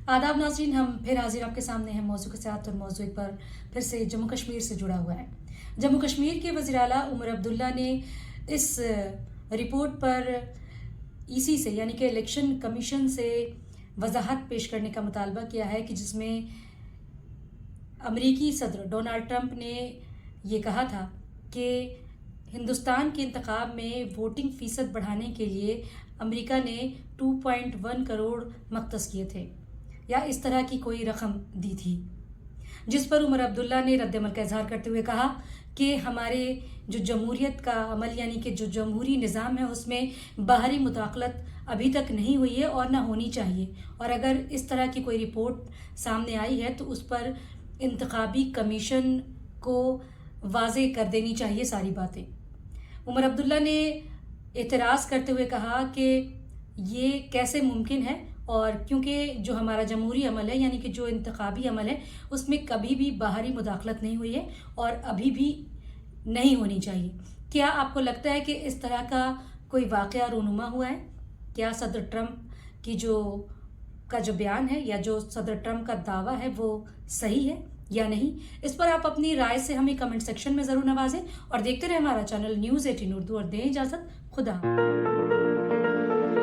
आदाब नाज़रीन, हम फिर हाजिर आपके सामने हैं मौजू के साथ, और मौजू एक बार फिर से जम्मू कश्मीर से जुड़ा हुआ है। जम्मू कश्मीर के वज़ीर आला उमर अब्दुल्ला ने इस रिपोर्ट पर ईसी से यानी कि इलेक्शन कमीशन से वजाहत पेश करने का मुतालबा किया है कि जिसमें अमरीकी सदर डोनाल्ड ट्रंप ने ये कहा था कि हिंदुस्तान के इंतखाब में वोटिंग फ़ीसद बढ़ाने के लिए अमेरिका ने 2.1 करोड़ मख्तस किए थे या इस तरह की कोई रकम दी थी, जिस पर उमर अब्दुल्ला ने रद्दमल का इजहार करते हुए कहा कि हमारे जो जमहूरियत का अमल यानी कि जो जमहूरी निज़ाम है उसमें बाहरी मुदाखलत अभी तक नहीं हुई है और ना होनी चाहिए, और अगर इस तरह की कोई रिपोर्ट सामने आई है तो उस पर इंतखाबी कमीशन को वाज़े कर देनी चाहिए सारी बातें। उमर अब्दुल्ला ने एतराज़ करते हुए कहा कि ये कैसे मुमकिन है, और क्योंकि जो हमारा जमहूरी अमल है यानी कि जो इंतखाबी अमल है उसमें कभी भी बाहरी मुदाखलत नहीं हुई है और अभी भी नहीं होनी चाहिए। क्या आपको लगता है कि इस तरह का कोई वाक़या रूनुमा हुआ है? क्या सदर ट्रंप की जो बयान है या जो सदर ट्रंप का दावा है वो सही है या नहीं? इस पर आप अपनी राय से हमें कमेंट सेक्शन में ज़रूर नवाजें और देखते रहे हमारा चैनल न्यूज़ 18 उर्दू, और दें इजाज़त। खुदा।